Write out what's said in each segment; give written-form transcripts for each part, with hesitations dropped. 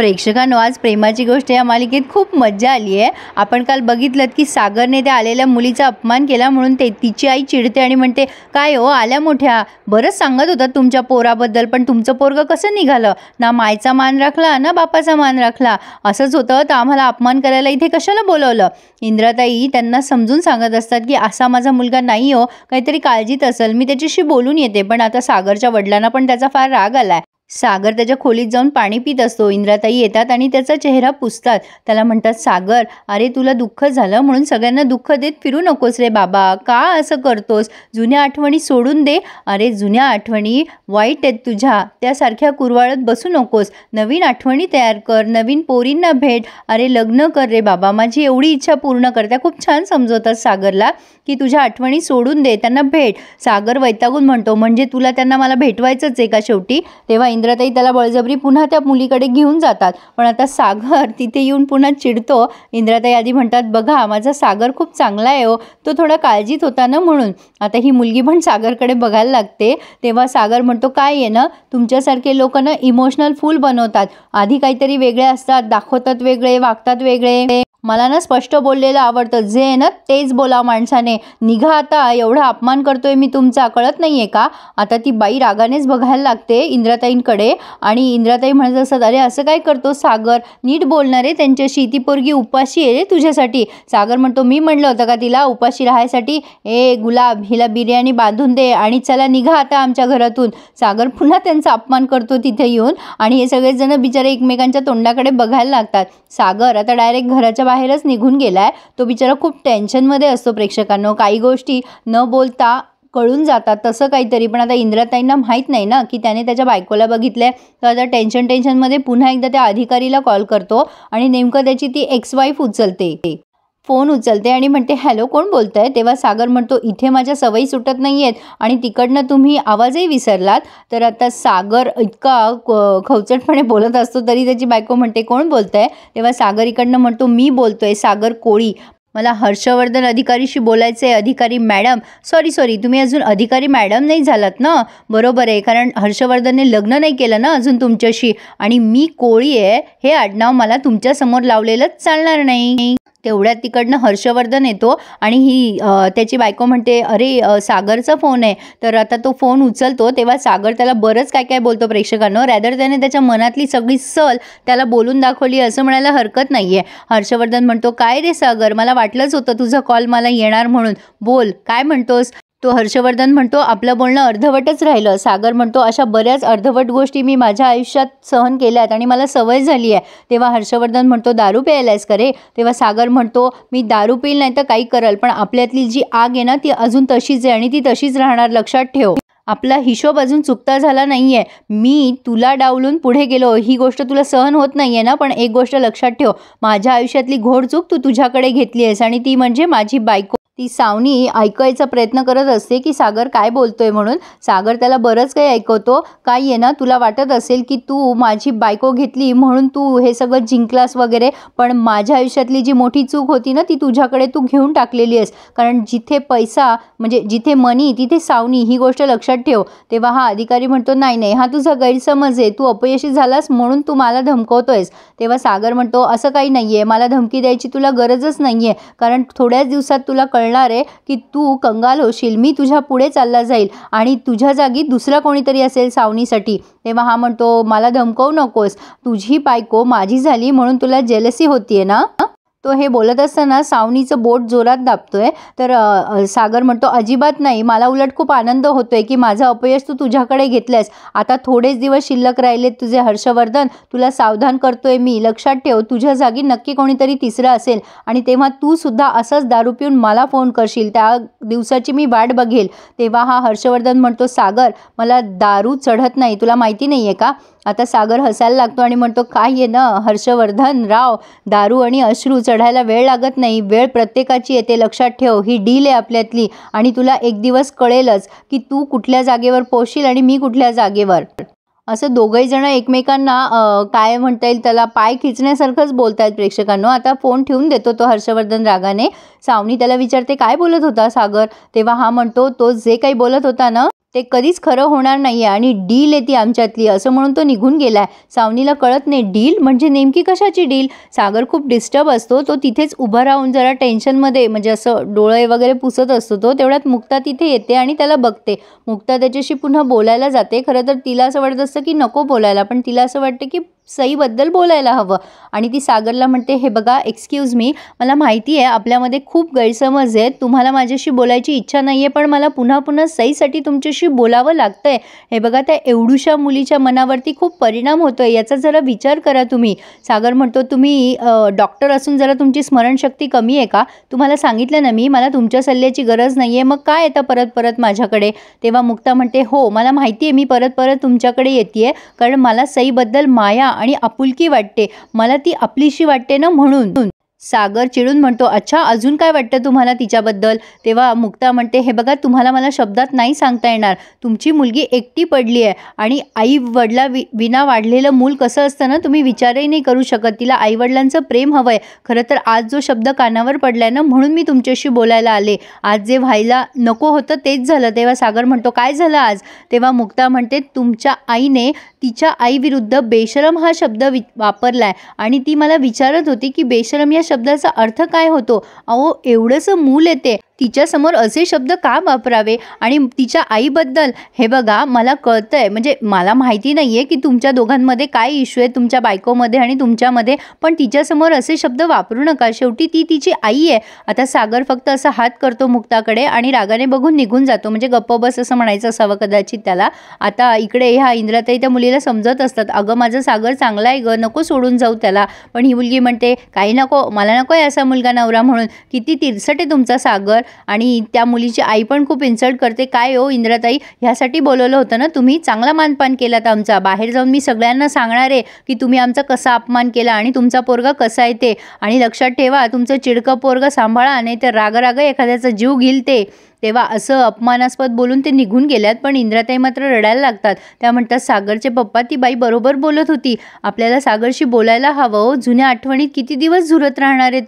प्रेक्षकांनो, आज प्रेमाची गोष्ट या मालिकेत खूप मज्जा आली आहे। आपण काल बघितलं की सागरने त्या आलेल्या मुलीचा अपमान केला म्हणून तिची आई चिडते आणि म्हणते, काय हो आल्या मोठ्या, बरंच सांगत होतात तुमच्या पोराबद्दल, पण तुमचं पोरगं कसं निघालं, ना मायचा मान राखला ना बापाचा मान राखला, असंच होतं तर आम्हाला अपमान करायला इथे कशाला बोलवलं। इंद्राताई त्यांना समजून सांगत असतात की असा माझा मुलगा नाही हो, काहीतरी काळजीत असेल, मी त्याच्याशी बोलून येते। पण आता सागरच्या वडिलांना पण त्याचा फार राग आलाय। सागर त्याच्या खोलीत जाऊन पाणी पित असतो। इंद्राताई येतात आणि त्याचा चेहरा पुसतात। त्याला म्हणतात, सागर अरे तुला दुःख झालं म्हणून सगळ्यांना दुःख देत फिरू नकोस रे बाबा, का असं करतोस, जुन्या आठवणी सोडून दे। अरे जुन्या आठवणी वाईट आहेत तुझ्या, त्यासारख्या कुरवाळत बसू नकोस, नवीन आठवणी तयार कर, नवीन पोरींना भेट, अरे लग्न कर रे बाबा, माझी एवढी इच्छा पूर्ण कर। त्या खूप छान समजवतात सागरला की तुझ्या आठवणी सोडून दे, त्यांना भेट। सागर वैतागून म्हणतो, म्हणजे तुला त्यांना मला भेटवायचंच आहे का शेवटी। तेव्हा इंद्राताई त्याला बळजबरी पुन्हा त्या मुलीकडे घेऊन जातात, पण आता सागर तिथे येऊन पुन्हा चिडतो। इंद्राताई आधी म्हणतात, बघा माझा सागर खूप चांगला आहे हो, तो थोडा काळजीत होता ना म्हणून। आता ही मुलगी पण सागरकडे बघायला लागते। तेव्हा सागर म्हणतो, काय आहे ना, तुमच्यासारखे लोक ना इमोशनल फूल बनवतात, आधी काहीतरी वेगळे असतात, दाखवतात वेगळे, वागतात वेगळे। मला ना स्पष्ट बोललेलं आवडतं, जे आहे ना तेच बोला माणसाने, निघा आता, एवढा अपमान करतोय मी तुमचा, कळत नाहीये का। आता ती बाई रागानेच बघायला लागते इंद्राताईंकडे आणि इंद्राताई म्हणत असतात, अरे असं काय करतो सागर, नीट बोलणार आहे त्यांच्याशी, ती पोरगी उपाशी आहे रे तुझ्यासाठी। सागर म्हणतो, मी म्हणलं होतं का तिला उपाशी राहायसाठी, ए गुलाब हिला बिर्याणी बांधून दे आणि चला निघा आता आमच्या घरातून। सागर पुन्हा त्यांचा अपमान करतो तिथे येऊन आणि हे सगळेजण बिचारे एकमेकांच्या तोंडाकडे बघायला लागतात। सागर आता डायरेक्ट घराच्या बाहेरच निघून गेलाय, तो बिचारा खूप टेन्शनमध्ये असतो। प्रेक्षकांनो, काही गोष्टी न बोलता कळून जातात तसं काहीतरी, पण आता इंद्राताईंना माहीत नाही ना की त्याने त्याच्या बायकोला बघितलंय। तर आता टेन्शनमध्ये पुन्हा एकदा त्या अधिकारीला कॉल करतो आणि नेमकं त्याची ती एक्स वाईफ फोन उचलते आणि म्हणते, हॅलो कोण बोलतंय। तेव्हा सागर म्हणतो, इथे माझ्या सवयी सुटत नाही आहेत आणि तिकडनं तुम्ही आवाजही विसरलात। तर आता सागर इतका खवचटपणे बोलत असतो तरी त्याची बायको म्हणते, कोण बोलतंय। तेव्हा सागर इकडनं म्हणतो, मी बोलतोय सागर कोळी, मला हर्षवर्धन अधिकारीशी बोलायचं आहे। अधिकारी मॅडम, सॉरी तुम्ही अजून अधिकारी मॅडम नाही झालात ना, बरोबर आहे, कारण हर्षवर्धनने लग्न नाही केलं ना अजून तुमच्याशी, आणि मी कोळी आहे हे आडनाव मला तुमच्यासमोर लावलेलंच चालणार नाही। तेवढ्यात तिकडनं हर्षवर्धन येतो आणि ही त्याची बायको म्हणते, अरे सागरचा फोन आहे। तर आता तो फोन उचलतो तेव्हा सागर त्याला बरंच काय काय बोलतो। प्रेक्षकांनो, रॅदर त्याने त्याच्या मनातली सगळी सल त्याला बोलून दाखवली असं म्हणायला हरकत नाही आहे। हर्षवर्धन म्हणतो, काय रे सागर, मला वाटलंच होतं तुझा कॉल मला येणार म्हणून, बोल काय म्हणतोस। तो हर्षवर्धन म्हणतो, आपलं बोलणं अर्धवटच राहिलं। सागर म्हणतो, अशा बऱ्याच अर्धवट गोष्टी मी माझ्या आयुष्यात सहन केल्यात आणि मला सवय झाली आहे। तेव्हा हर्षवर्धन म्हणतो, दारू प्यायलायस का रे। तेव्हा सागर म्हणतो, मी दारू पिल नाही तर काही करल, पण आपल्यातली जी आग आहे ना ती अजून तशीच आहे आणि ती तशीच राहणार, लक्षात ठेव। आपला हिशोब अजून चुकता झाला नाहीये, मी तुला डावलून पुढे गेलो, ही गोष्ट तुला सहन होत नाहीये ना, पण एक गोष्ट लक्षात ठेव, माझ्या आयुष्यातली घोड चूक तू तुझ्याकडे घेतली आहेस आणि ती म्हणजे माझी बायको। ती सावनी ऐकायचा प्रयत्न करत असते की सागर काय बोलतोय म्हणून। सागर त्याला बरंच काही ऐकवतो, काय आहे ना, तुला वाटत असेल की तू माझी बायको घेतली म्हणून तू हे सगळं जिंकलास वगैरे, पण माझ्या आयुष्यातली जी मोठी चूक होती ना ती तुझ्याकडे तू घेऊन टाकलेली आहेस, कारण जिथे पैसा म्हणजे जिथे मनी तिथे सावनी, ही गोष्ट लक्षात ठेव। तेव्हा हा अधिकारी म्हणतो, नाही हा तुझा गैरसमज आहे, तू अपयशी झालास म्हणून तू मला धमकवतोयस। तेव्हा सागर म्हणतो, असं काही नाहीये, मला धमकी द्यायची तुला गरजच नाहीये, कारण थोड्याच दिवसात तुला कळणार आहे की तू कंगाल होशील, मी तुझ्या पुढे चालला जाईल आणि तुझ्या जागी दुसरा कोणीतरी असेल सावनीसाठी। तेव्हा हा म्हणतो, मला धमकवू नकोस, तुझी बायको माझी झाली म्हणून तुला जेलसी होतीये ना। तो हे बोलत असताना सावनीचं बोट जोरात दाबतोय। तर सागर म्हणतो, अजिबात नाही, मला उलट खूप आनंद होतोय की माझं अपयश तू तुझ्याकडे घेतलंस। आता थोडेच दिवस शिल्लक राहिलेत तुझे हर्षवर्धन, तुला सावधान करतोय मी, लक्षात ठेव, तुझ्या जागी नक्की कोणीतरी तिसरं असेल आणि तेव्हा तू सुद्धा असंच दारू पिऊन मला फोन करशील, त्या दिवसाची मी वाट बघेल। तेव्हा हा हर्षवर्धन म्हणतो, सागर मला दारू चढत नाही, तुला माहिती नाहीये का। आता सागर हसायला लागतो आणि म्हणतो, काय आहे ना हर्षवर्धन राव, दारू आणि अश्रू चढायला वेळ लागत नाही, वेळ प्रत्येकाची येते, लक्षात ठेव, ही डील आहे आपल्यातली आणि तुला एक दिवस कळेलच की तू कुठल्या जागेवर पोहोचशील आणि मी कुठल्या जागेवर। असं दोघंही जण एकमेकांना काय म्हणता येईल त्याला पाय खिचण्यासारखंच बोलतायत। प्रेक्षकांनो, आता फोन ठेवून देतो तो हर्षवर्धन रागाने। सावनी त्याला विचारते, काय बोलत होता सागर। तेव्हा हा म्हणतो, तो जे काही बोलत होता ना ते कधीच खरं होणार नाही आहे आणि डील आहे ती आमच्यातली, असं म्हणून तो निघून गेलाय. सावनीला कळत नाही डील म्हणजे नेमकी कशाची डील. सागर खूप डिस्टर्ब असतो, तो तिथेच उभा राहून जरा टेन्शनमध्ये म्हणजे असं डोळे वगैरे पुसत असतो तो. तेवढ्यात मुक्ता तिथे येते आणि त्याला बघते. मुक्ता त्याच्याशी पुन्हा बोलायला जाते. खरं तर तिला असं वाटत असतं की नको बोलायला, पण तिला असं वाटतं की सईबद्दल बोलायला हवं. आणि ती सागरला म्हणते, हे बघा एक्सक्यूज मी, मला माहिती आहे आपल्यामध्ये खूप गैरसमज आहेत, तुम्हाला माझ्याशी बोलायची इच्छा नाही आहे, पण मला पुन्हा पुन्हा सईसाठी तुमच्याशी बोलावं लागतं आहे. हे बघा त्या एवढूशा मुलीच्या मनावरती खूप परिणाम होतो आहे, याचा जरा विचार करा तुम्ही. सागर म्हणतो, तुम्ही डॉक्टर असून जरा तुमची स्मरणशक्ती कमी आहे का? तुम्हाला सांगितलं ना मी, मला तुमच्या सल्ल्याची गरज नाही आहे, मग काय येतं परत परत माझ्याकडे? तेव्हा मुक्ता म्हणते, हो मला माहिती आहे मी परत परत तुमच्याकडे येते कारण मला सईबद्दल माया आणि आपुलकी वाटते, मला ती आपलीशी वाटते ना म्हणून. सागर चिडून म्हणतो, अच्छा अजून काय वाटतं तुम्हाला तिच्याबद्दल? तेव्हा मुक्ता म्हणते, हे बघा तुम्हाला मला शब्दात नाही सांगता येणार, तुमची मुलगी एकटी पडली आहे आणि आई वडिला विना वाढलेलं मूल कसं असतं ना, तुम्ही विचारही नाही करू शकत. तिला आईवडिलांचं प्रेम हवं आहे. खरं तर आज जो शब्द कानावर पडलाय ना, म्हणून मी तुमच्याशी बोलायला आले. आज जे व्हायला नको होतं तेच झालं. तेव्हा सागर म्हणतो, काय झालं आज? तेव्हा मुक्ता म्हणते, तुमच्या आईने तिच्या आईविरुद्ध बेशरम हा शब्द वापरलाय आणि ती मला विचारत होती की बेशरम या शब्दाचा अर्थ काय होतो. अहो एवढंसं मूल येते, तिच्यासमोर असे शब्द का वापरावे? आणि तिच्या आईबद्दल हे बघा मला कळतंय, म्हणजे मला माहिती नाही आहे की तुमच्या दोघांमध्ये काय इश्यू आहे, तुमच्या बायकोमध्ये आणि तुमच्यामध्ये, पण तिच्यासमोर असे शब्द वापरू नका, शेवटी ती तिची आई आहे. आता सागर फक्त असा हात करतो मुक्ताकडे आणि रागाने बघून निघून जातो, म्हणजे गप्प बस असं म्हणायचं असावं कदाचित त्याला. आता इकडे ह्या इंद्राताई त्या मुलीला समजत असतात, अगं माझं सागर चांगला आहे गं, नको सोडून जाऊ त्याला. पण ही मुलगी म्हणते, काही नको, मला नको आहे असा मुलगा नवरा म्हणून. किती तिरसट आहे तुमचा सागर. आणि त्या मुलीची आई पण खूप इन्सल्ट करते, काय हो इंद्राताई, ह्यासाठी बोलवलं होतं ना तुम्ही, चांगला मानपान केलात आमचा, बाहेर जाऊन मी सगळ्यांना सांगणार आहे की तुम्ही आमचा कसा अपमान केला आणि तुमचा पोरगा कसा आहे ते. आणि लक्षात ठेवा तुमचं चिडकं पोरगा सांभाळा, नाही तर राग एखाद्याचा जीव घेईल ते. तेव्हा असं अपमानास्पद बोलून ते निघून गेल्यात. पण इंद्राताई मात्र रडायला लागतात. त्या म्हणतात, सागरचे पप्पा ती बाई बरोबर बोलत होती, आपल्याला सागरशी बोलायला हवं. जुन्या आठवणीत किती दिवस झुरत राहणार आहे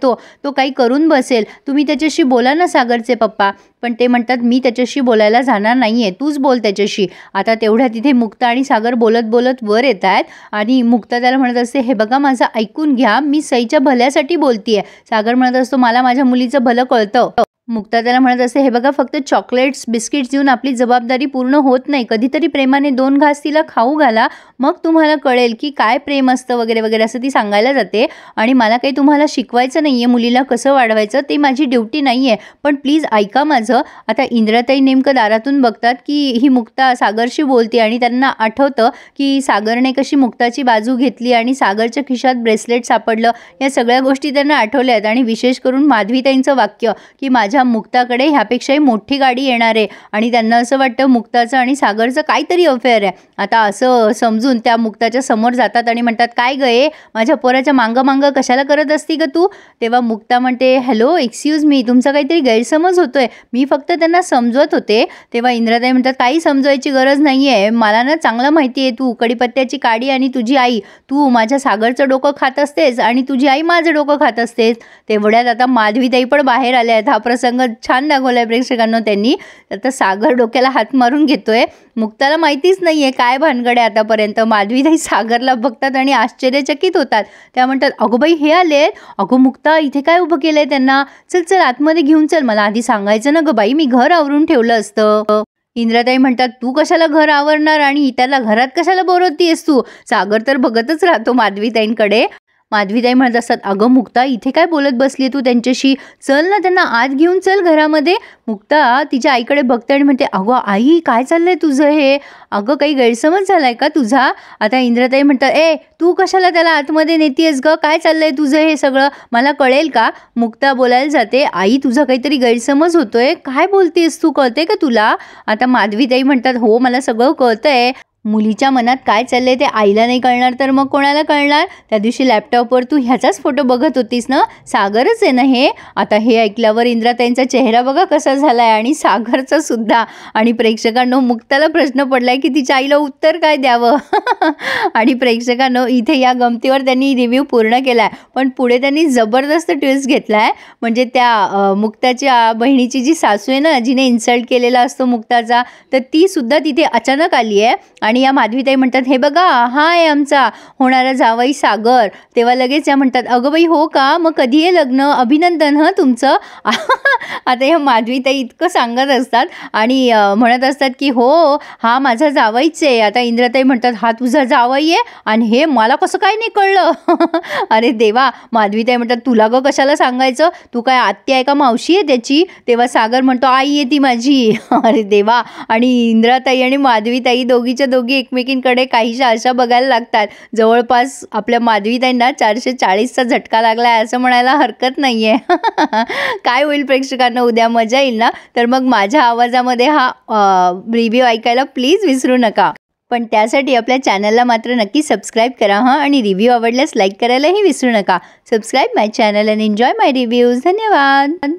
तो काही करून बसेल, तुम्ही त्याच्याशी बोला ना सागरचे पप्पा. पण ते म्हणतात, मी त्याच्याशी बोलायला जाणार नाहीये, तूच बोल त्याच्याशी. आता तेवढ्या तिथे मुक्ता आणि सागर बोलत बोलत वर येत आहेत आणि मुक्ता त्याला म्हणत असते, हे बघा माझं ऐकून घ्या, मी सईच्या भल्यासाठी बोलतीये. सागर म्हणत असतो, मला माझ्या मुलीचं भलं कळतं. मुक्ता त्याला म्हणत असते, हे बघा फक्त चॉकलेट्स बिस्किट्स देऊन आपली जबाबदारी पूर्ण होत नाही, कधीतरी प्रेमाने 2 घास तिला खाऊ घाला, मग तुम्हाला कळेल की काय प्रेम असतं वगैरे वगैरे असं ती सांगायला जाते. आणि मला काही तुम्हाला शिकवायचं नाही आहे मुलीला कसं वाढवायचं, ते माझी ड्युटी नाही आहे, पण प्लीज ऐका माझं. आता इंद्राताई नेमकं दारातून बघतात की ही मुक्ता सागरशी बोलते आणि त्यांना आठवतं की सागरने कशी मुक्ताची बाजू घेतली आणि सागरच्या खिशात ब्रेसलेट सापडलं. या सगळ्या गोष्टी त्यांना आठवल्या आहेत. आणि विशेष करून माधवीताईंचं वाक्य की माझ्या मुक्ताकडे ह्यापेक्षाही मोठी गाडी येणार आहे. आणि त्यांना असं वाटतं मुक्ताचं आणि सागरचं काहीतरी अफेअर आहे. आता असं समजून त्या मुक्ताच्या समोर जातात आणि म्हणतात, काय गये माझ्या पोराच्या मांग कशाला करत असती ग तू? तेव्हा मुक्ता म्हणते, हॅलो एक्सक्यूज मी, तुमचा काहीतरी गैरसमज होतोय, मी फक्त त्यांना समजवत होते. तेव्हा इंद्राताई म्हणतात, काही समजवायची गरज नाही आहे, मला ना चांगलं माहिती आहे तू कडीपत्त्याची काडी आणि तुझी आई, तू माझ्या सागरचं डोकं खात असतेस आणि तुझी आई माझं डोकं खात असतेस. तेवढ्यात आता माधवीताई पण बाहेर आल्या आहेत. हा प्रसंग छान दाखवलाय प्रेक्षकांना त्यांनी. आता सागर डोक्याला हात मारून घेतोय, मुक्ताला माहितीच नाहीये काय भानगड आहे आतापर्यंत. माधवीताई सागरला बघतात आणि आश्चर्यचकित होतात. त्या म्हणतात, अगो बाई हे आले, अगो मुक्ता इथे काय उभं केलंय त्यांना, चल आतमध्ये घेऊन चल, मला आधी सांगायचं ना ग बाई, मी घर आवरून ठेवलं असतं. इंद्राताई म्हणतात, तू कशाला घर आवरणार आणि त्याला घरात कशाला बोलवतीयस तू? सागर तर बघतच राहतो माधवीताईंकडे. माधवीताई म्हणत असतात, अगं मुक्ता इथे काय बोलत बसली तू त्यांच्याशी, चल ना त्यांना आत घेऊन चल घरामध्ये. मुक्ता तिच्या आईकडे बघते आणि म्हणते, अगं आई काय चाललंय तुझं हे, अगं काही गैरसमज झालाय का तुझा? आता इंद्राताई म्हणतात, तू कशाला त्याला आतमध्ये नेतीयस ग, काय चाललंय तुझं हे सगळं, मला कळेल का? मुक्ता बोलायला जाते, आई तुझा काहीतरी गैरसमज होतोय, काय बोलतेस तू, कळते का तुला? आता माधवीताई म्हणतात, हो मला सगळं कळतंय, मुलीच्या मनात काय चाललंय ते आईला नाही कळणार तर मग कोणाला कळणार. त्या दिवशी लॅपटॉपवर तू ह्याचाच फोटो बघत होतीस ना, सागरच आहे ना हे. आता हे ऐकल्यावर इंद्राताईंचा चेहरा बघा कसा झालाय आणि सागरचा सुद्धा. आणि प्रेक्षकांनो मुक्ताला प्रश्न पडलाय की तिच्या आईला उत्तर काय द्यावं. आणि प्रेक्षकांनो इथे या गमतीवर त्यांनी रिव्ह्यू पूर्ण केलाय, पण पुढे त्यांनी जबरदस्त ट्विस्ट घेतलाय. म्हणजे त्या मुक्ताच्या बहिणीची जी सासू आहे ना, जिने इन्सल्ट केलेला असतो मुक्ताचा, तर ती सुद्धा तिथे अचानक आली आहे. आणि या माधवीताई म्हणतात, हे बघा हा आहे आमचा होणारा जावई सागर. तेव्हा लगेच या म्हणतात, अगं बाई हो का, मग कधी आहे लग्न, अभिनंदन हं तुमचं. आता ह्या माधवीताई इतकं सांगत असतात आणि म्हणत असतात की हो हा माझा जावईच आहे. आता इंद्राताई म्हणतात, हा तुझा जावई आहे आणि हे मला कसं काय नाही कळलं. अरे देवा. माधवीताई म्हणतात, तुला गं कशाला सांगायचं, तू काय आत्या आहे का मावशी आहे त्याची. तेव्हा सागर म्हणतो, आई आहे ती माझी. अरे देवा. आणि इंद्राताई आणि माधवीताई दोघीच्या दोघी एकमेकींकडे काहीशा अशा बघायला लागतात. जवळपास आपल्या माधवीताईंना 440चा झटका लागला आहे असं म्हणायला हरकत नाही आहे. काय होईल प्रेक्षकांना उद्या, मजा येईल ना. तर मग माझ्या आवाजामध्ये हा रिव्ह्यू ऐकायला प्लीज विसरू नका. पण त्यासाठी आपल्या चॅनलला मात्र नक्की सबस्क्राईब करा हां. आणि रिव्ह्यू आवडल्यास लाईक करायलाही विसरू नका. Subscribe my channel and enjoy my reviews. धन्यवाद.